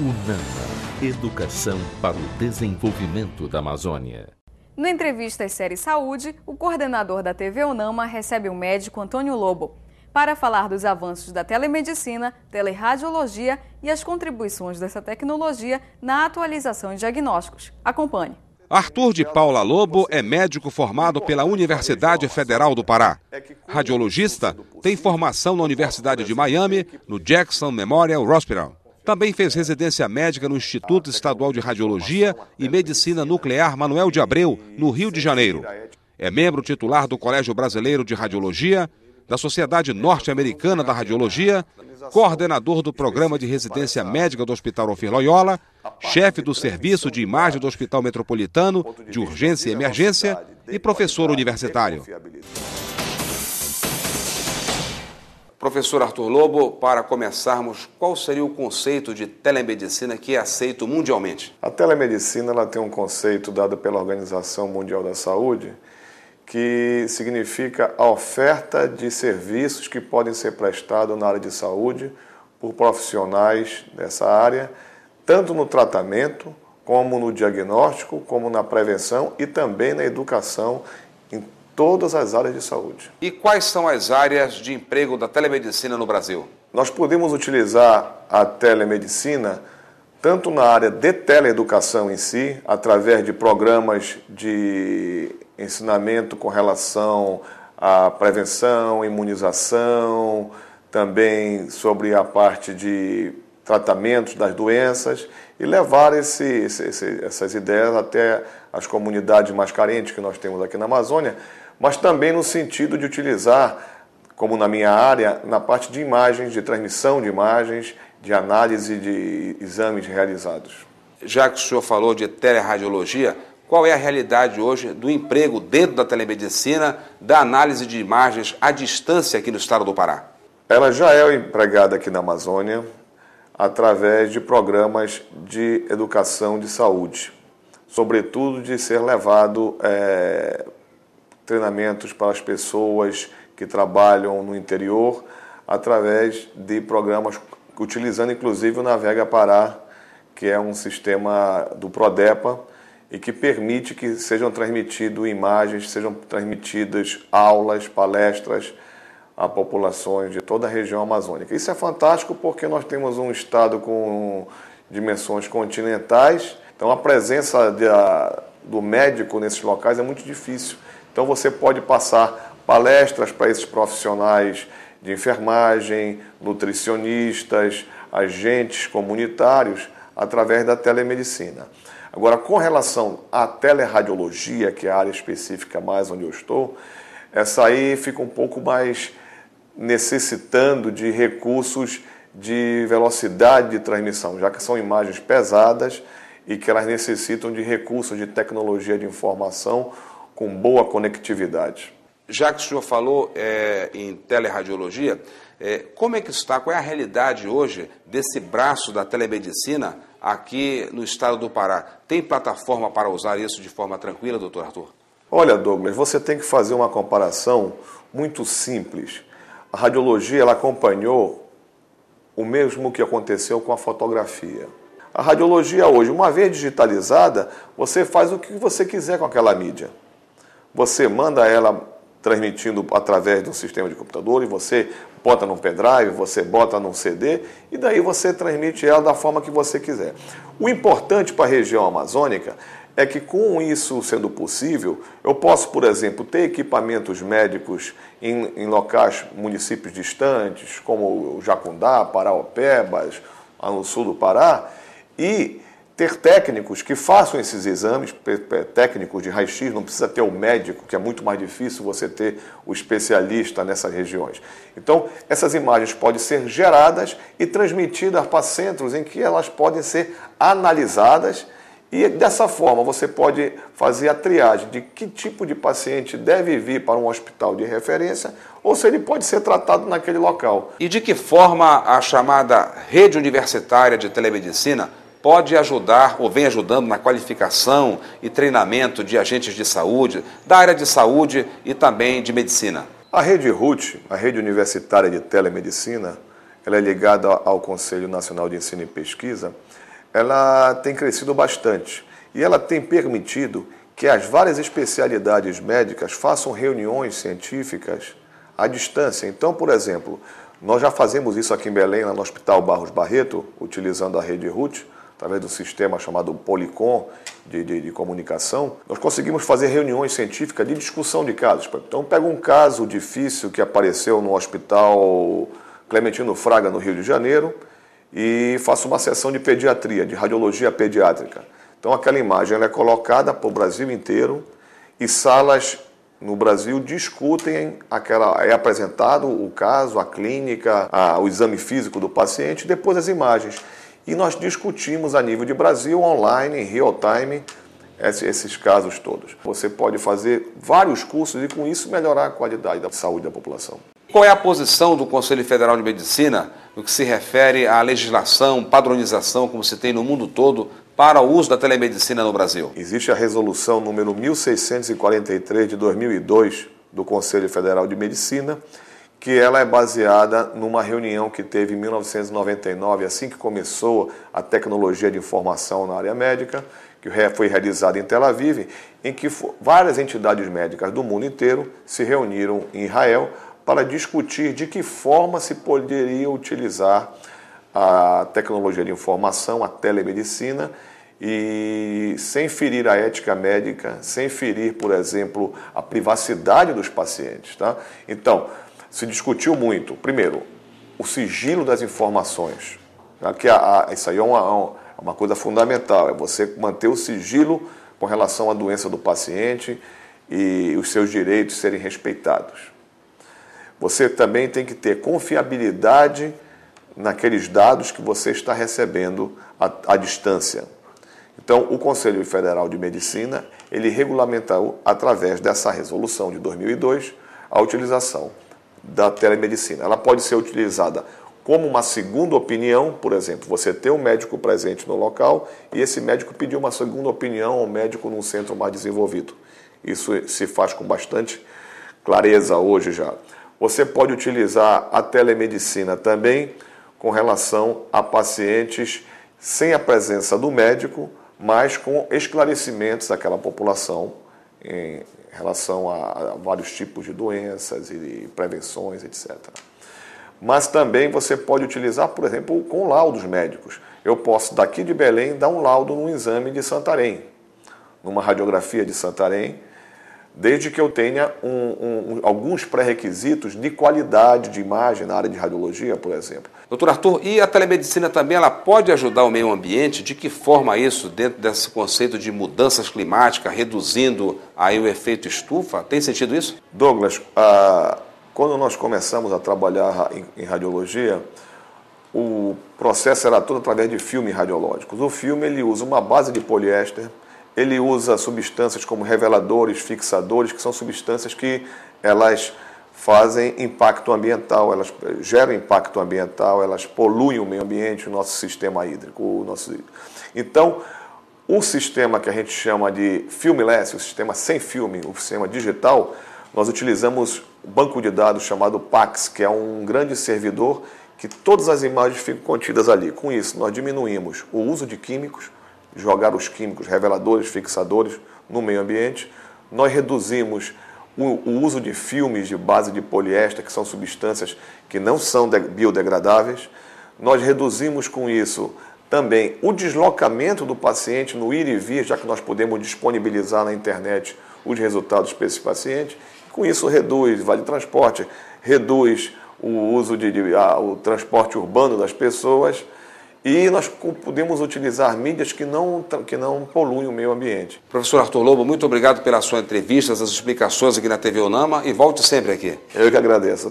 UNAMA, Educação para o Desenvolvimento da Amazônia. No Entrevista Série Saúde, o coordenador da TV UNAMA recebe o médico Antônio Lobo para falar dos avanços da telemedicina, teleradiologia e as contribuições dessa tecnologia na atualização de diagnósticos. Acompanhe. Arthur de Paula Lobo é médico formado pela Universidade Federal do Pará. Radiologista, tem formação na Universidade de Miami, no Jackson Memorial Hospital. Também fez residência médica no Instituto Estadual de Radiologia e Medicina Nuclear Manuel de Abreu, no Rio de Janeiro. É membro titular do Colégio Brasileiro de Radiologia, da Sociedade Norte-Americana da Radiologia, coordenador do Programa de Residência Médica do Hospital Ofir Loyola, chefe do Serviço de Imagem do Hospital Metropolitano de Urgência e Emergência e professor universitário. Professor Arthur Lobo, para começarmos, qual seria o conceito de telemedicina que é aceito mundialmente? A telemedicina ela tem um conceito dado pela Organização Mundial da Saúde, que significa a oferta de serviços que podem ser prestados na área de saúde por profissionais dessa área, tanto no tratamento, como no diagnóstico, como na prevenção e também na educação em todas as áreas de saúde. E quais são as áreas de emprego da telemedicina no Brasil? Nós podemos utilizar a telemedicina tanto na área de teleeducação em si, através de programas de ensinamento com relação à prevenção, imunização, também sobre a parte de tratamentos das doenças e levar essas ideias até as comunidades mais carentes que nós temos aqui na Amazônia, mas também no sentido de utilizar, como na minha área, na parte de imagens, de transmissão de imagens, de análise de exames realizados. Já que o senhor falou de teleradiologia, qual é a realidade hoje do emprego dentro da telemedicina, da análise de imagens à distância aqui no estado do Pará? Ela já é empregada aqui na Amazônia através de programas de educação de saúde, sobretudo de ser levado treinamentos para as pessoas que trabalham no interior, através de programas utilizando inclusive o Navega Pará, que é um sistema do Prodepa e que permite que sejam transmitidas imagens, sejam transmitidas aulas, palestras a populações de toda a região amazônica. Isso é fantástico porque nós temos um estado com dimensões continentais, então a presença do médico nesses locais é muito difícil. Então você pode passar palestras para esses profissionais de enfermagem, nutricionistas, agentes comunitários, através da telemedicina. Agora, com relação à teleradiologia, que é a área específica mais onde eu estou, essa aí fica um pouco mais necessitando de recursos de velocidade de transmissão, já que são imagens pesadas e que elas necessitam de recursos de tecnologia de informação com boa conectividade. Já que o senhor falou em teleradiologia, como é que está, qual é a realidade hoje desse braço da telemedicina aqui no estado do Pará? Tem plataforma para usar isso de forma tranquila, doutor Arthur? Olha, Douglas, você tem que fazer uma comparação muito simples. A radiologia ela acompanhou o mesmo que aconteceu com a fotografia. A radiologia hoje, uma vez digitalizada, você faz o que você quiser com aquela mídia. Você manda ela transmitindo através de um sistema de computador e você bota num pendrive, você bota num CD e daí você transmite ela da forma que você quiser. O importante para a região amazônica é que com isso sendo possível, eu posso, por exemplo, ter equipamentos médicos em locais, municípios distantes, como o Jacundá, Paraopebas, lá no sul do Pará, e ter técnicos que façam esses exames, técnicos de raio-x, não precisa ter o médico, que é muito mais difícil você ter o especialista nessas regiões. Então, essas imagens podem ser geradas e transmitidas para centros em que elas podem ser analisadas e, dessa forma, você pode fazer a triagem de que tipo de paciente deve vir para um hospital de referência ou se ele pode ser tratado naquele local. E de que forma a chamada rede universitária de telemedicina pode ajudar ou vem ajudando na qualificação e treinamento de agentes de saúde, da área de saúde e também de medicina? A rede RUT, a Rede Universitária de Telemedicina, ela é ligada ao Conselho Nacional de Ensino e Pesquisa, ela tem crescido bastante e ela tem permitido que as várias especialidades médicas façam reuniões científicas à distância. Então, por exemplo, nós já fazemos isso aqui em Belém, lá no Hospital Barros Barreto, utilizando a rede RUT, através do sistema chamado Policom de comunicação. Nós conseguimos fazer reuniões científicas de discussão de casos. Então, pega um caso difícil que apareceu no Hospital Clementino Fraga, no Rio de Janeiro, e faço uma sessão de pediatria, de radiologia pediátrica. Então, aquela imagem ela é colocada para o Brasil inteiro e salas no Brasil discutem, é apresentado o caso, a clínica, o exame físico do paciente, depois as imagens. E nós discutimos a nível de Brasil, online, em real time, esses casos todos. Você pode fazer vários cursos e, com isso, melhorar a qualidade da saúde da população. Qual é a posição do Conselho Federal de Medicina no que se refere à legislação, padronização, como se tem no mundo todo, para o uso da telemedicina no Brasil? Existe a resolução número 1643 de 2002 do Conselho Federal de Medicina, que ela é baseada numa reunião que teve em 1999, assim que começou a tecnologia de informação na área médica, que foi realizada em Tel Aviv, em que várias entidades médicas do mundo inteiro se reuniram em Israel para discutir de que forma se poderia utilizar a tecnologia de informação, a telemedicina, e sem ferir a ética médica, sem ferir, por exemplo, a privacidade dos pacientes. Tá? Então, se discutiu muito, primeiro, o sigilo das informações. Tá? Que isso aí é uma coisa fundamental, é você manter o sigilo com relação à doença do paciente e os seus direitos serem respeitados. Você também tem que ter confiabilidade naqueles dados que você está recebendo à distância. Então, o Conselho Federal de Medicina, ele regulamentou, através dessa resolução de 2002, a utilização da telemedicina. Ela pode ser utilizada como uma segunda opinião, por exemplo, você ter um médico presente no local e esse médico pedir uma segunda opinião ao médico num centro mais desenvolvido. Isso se faz com bastante clareza hoje já. Você pode utilizar a telemedicina também com relação a pacientes sem a presença do médico, mas com esclarecimentos daquela população em relação a vários tipos de doenças e prevenções, etc. Mas também você pode utilizar, por exemplo, com laudos médicos. Eu posso, daqui de Belém, dar um laudo num exame de Santarém, numa radiografia de Santarém, desde que eu tenha alguns pré-requisitos de qualidade de imagem na área de radiologia, por exemplo. Doutor Arthur, e a telemedicina também ela pode ajudar o meio ambiente? De que forma isso, dentro desse conceito de mudanças climáticas, reduzindo aí o efeito estufa? Tem sentido isso? Douglas, quando nós começamos a trabalhar em radiologia, o processo era todo através de filmes radiológicos. O filme ele usa uma base de poliéster, ele usa substâncias como reveladores, fixadores, que são substâncias que elas fazem impacto ambiental, elas geram impacto ambiental, elas poluem o meio ambiente, o nosso sistema hídrico. Então, o sistema que a gente chama de filmless, o sistema sem filme, o sistema digital, nós utilizamos o banco de dados chamado PACS, que é um grande servidor que todas as imagens ficam contidas ali. Com isso, nós diminuímos o uso de químicos, jogar os químicos, reveladores, fixadores no meio ambiente. Nós reduzimos o uso de filmes de base de poliéster, que são substâncias que não são biodegradáveis. Nós reduzimos com isso também o deslocamento do paciente no ir e vir, já que nós podemos disponibilizar na internet os resultados para esse paciente. Com isso reduz vale transporte, reduz o uso o transporte urbano das pessoas. E nós podemos utilizar mídias que não poluem o meio ambiente. Professor Arthur Lobo, muito obrigado pela sua entrevista, as explicações aqui na TV UNAMA e volte sempre aqui. Eu que agradeço.